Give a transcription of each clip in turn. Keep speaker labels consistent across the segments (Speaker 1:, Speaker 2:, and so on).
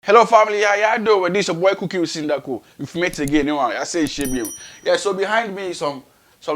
Speaker 1: Hello family, how you doing? This is your boy Cookie with Sindako. We've met again, I say Shebi. Yeah, so behind me is some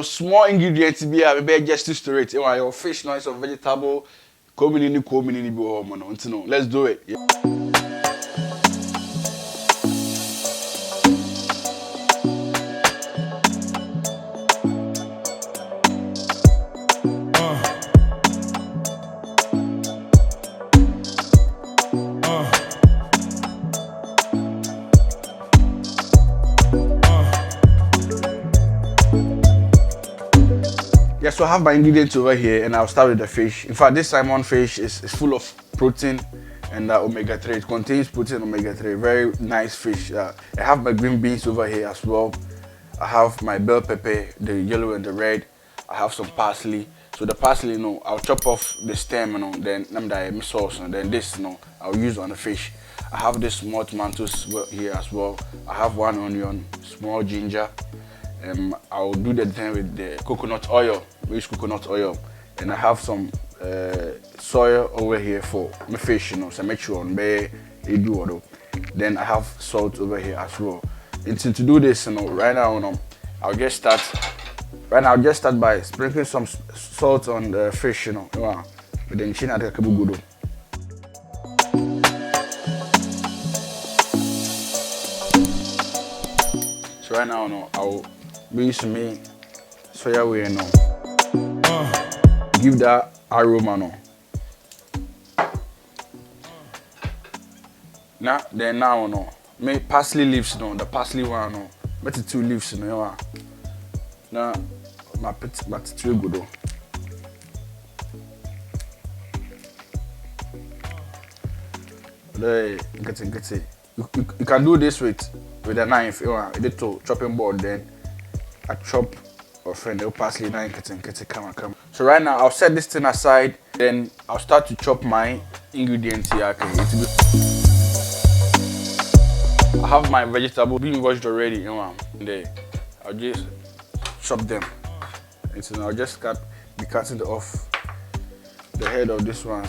Speaker 1: small ingredients be just to it. Your fish, now some vegetable, community, let's do it. Yeah. Yeah, so I have my ingredients over here and I'll start with the fish. In fact, this salmon fish is full of protein and omega-3. It contains protein and omega-3. Very nice fish. I have my green beans over here as well. I have my bell pepper, the yellow and the red. I have some parsley. So the parsley, I'll chop off the stem, then I'm sauce, and then this, I'll use on the fish. I have this small tomatoes here as well. I have one onion, small ginger. I'll do the thing with the coconut oil. We use coconut oil, and I have some soy over here for my fish, so make sure on then I have salt over here as well. And to do this, right now, I'll just start. Right now, I'll just start by sprinkling some salt on the fish, but then china the kabugudo. So right now, I'll be using me soya way, give that aroma, Now, me parsley leaves, the parsley one, but the 2 leaves, Now, my 2 good. Get it. You can do this with a knife, a little chopping board, then I chop or friend the parsley now come. So right now I'll set this thing aside, then I'll start to chop my ingredients here. I have my vegetable being washed already, there. I'll just chop them. And so now I'll just be cutting off the head of this one,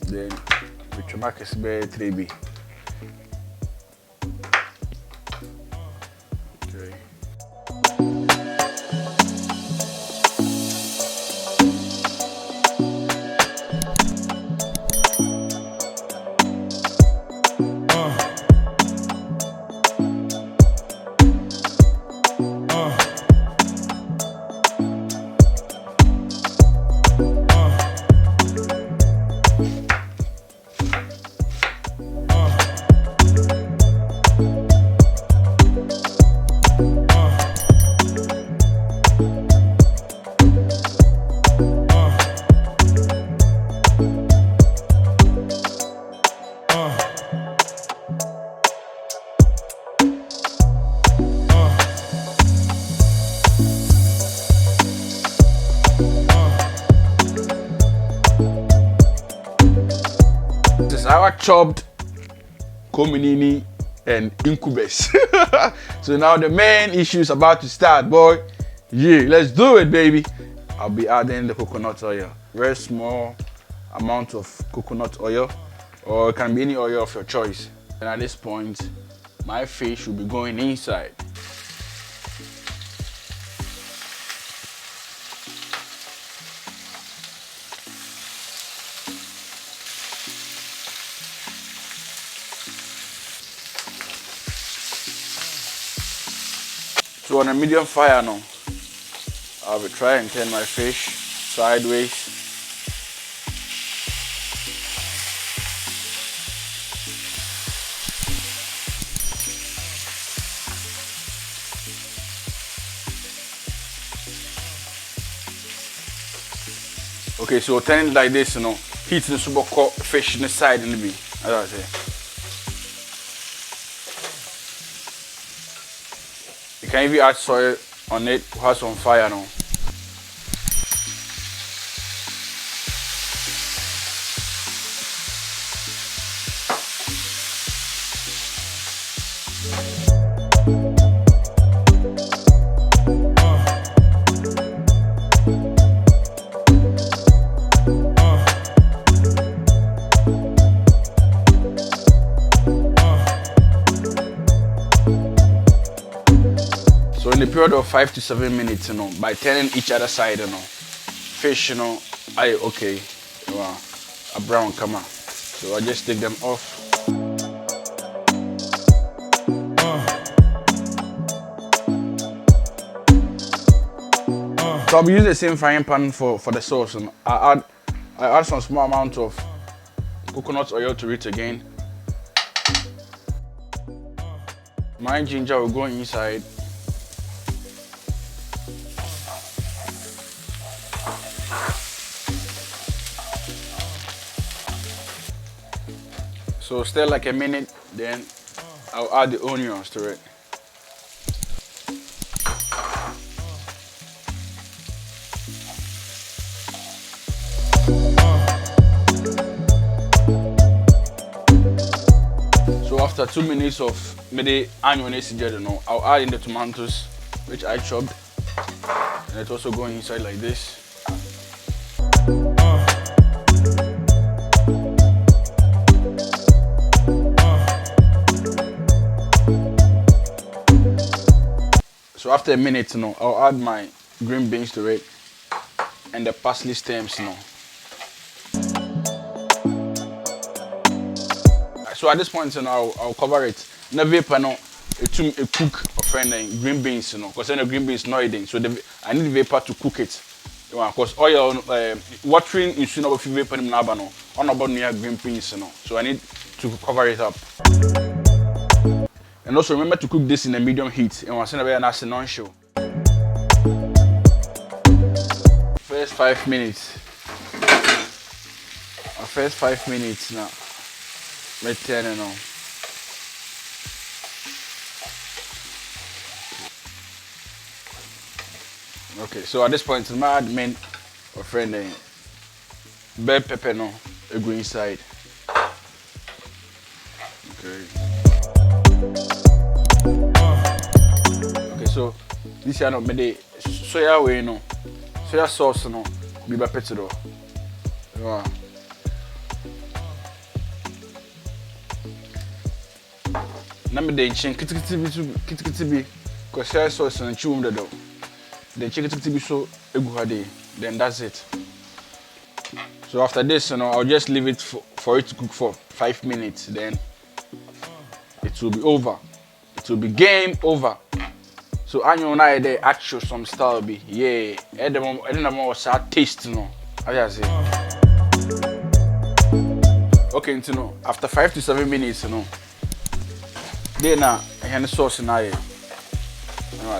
Speaker 1: Then we can make a 3B. Okay. This is our chopped communini and incubus. So now the main issue is about to start, boy. Yeah, let's do it, baby. I'll be adding the coconut oil. Very small amount of coconut oil, or it can be any oil of your choice. And at this point, my fish will be going inside. So on a medium fire now, I'll be trying to turn my fish sideways. Okay, so turn it like this, heat the super cooked fish in the side in the bean, as I say. You can even add soil on it, has on fire now. period of 5 to 7 minutes, by turning each other side, fish, I okay, wow, a brown come out. So I just take them off. So I'll be using the same frying pan for the sauce, and I add some small amount of coconut oil to it again. My ginger will go inside. So stir like a minute, then I'll add the onions to it. So after 2 minutes of the onion, I'll add in the tomatoes, which I chopped, and it's also going inside like this. So after a minute, I'll add my green beans to it and the parsley stems, So at this point, I'll cover it. The vapor, it cook green beans, because then the green beans not eating. So I need vapor to cook it. Because oil, watering is not with vapor in Nabano, on about near green beans, So I need to cover it up. And also remember to cook this in a medium heat. And once in a way, that's a non-show. First 5 minutes. First 5 minutes now. Let's turn it on. Okay, so at this point, my admin or friend, bell pepper no, a go inside. Okay. Okay, so this here no, me the soya way no, soya sauce no, be bell pepper do. Yeah. Na me the chin kitty cause soya sauce and chum the do. The chicken to so then that's it. So after this, I'll just leave it for it to cook for 5 minutes. Then it will be over. It will be game over. So I know now the actual some style be I don't know what's our taste, I just say. Okay, after 5 to 7 minutes, then I have the sauce now.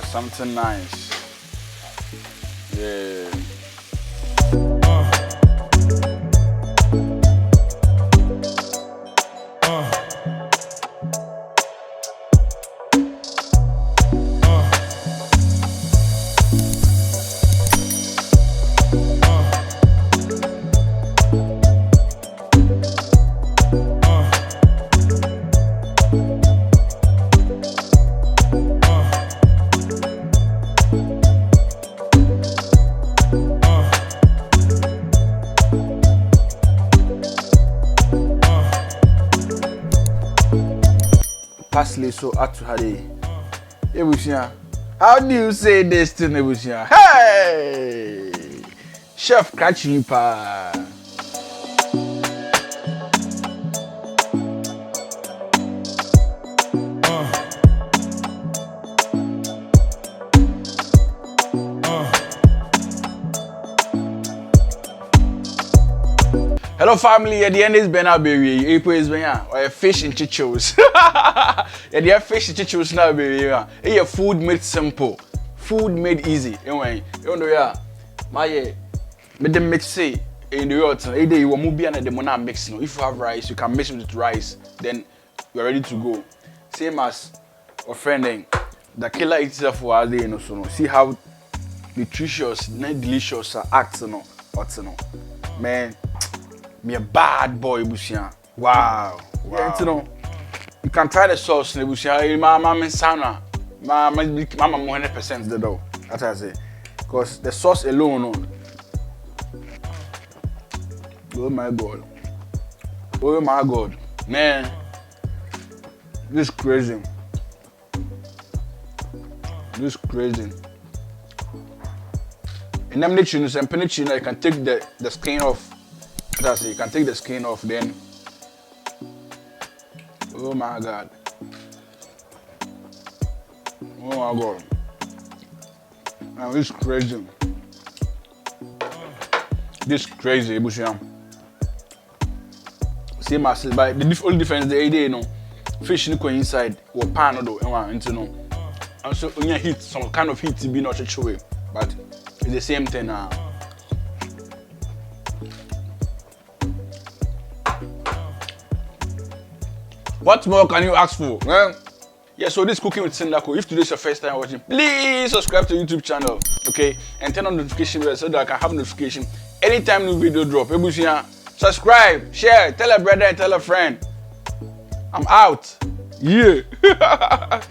Speaker 1: Something nice. Yeah. Parsley so atuhari. Ebusia. How do you say this to Ebusia? Hey! Chef catching pa. Hello family, at the end is Benaberry. April is Benya or fish and chichos. Yeah, they have fish and chichos now, baby. Yeah, food made simple, food made easy. Anyway, you know, yeah, my made them mix it in the water. Either you want movie and the mona mix. If you have rice, you can mix it with rice. Then you're ready to go. Same as our friend, the killer itself was there, so see how nutritious, not delicious acts, man. Me a bad boy, Busia. Wow. Yeah, you can try the sauce, Busia. Mama sana. Mama 100% the dough. That's what I say. Because the sauce alone, oh my God. Oh my God. Man. This is crazy. This is crazy. And them chinos and penichino, you can take the skin off. That's it. You can take the skin off then. Oh my God. Oh my God. Man, this is crazy. This is crazy, Busham. Same as but the only difference the idea, you know, fish in the inside or pan or and no. And so when you heat, some kind of heat to be not away, but it's the same thing now. What more can you ask for? Eh? Yeah, so this cooking with Sindako. If today is your first time watching, please subscribe to the YouTube channel, okay? And turn on the notification bell so that I can have notification anytime new video drop. Subscribe, share, tell a brother and tell a friend. I'm out. Yeah.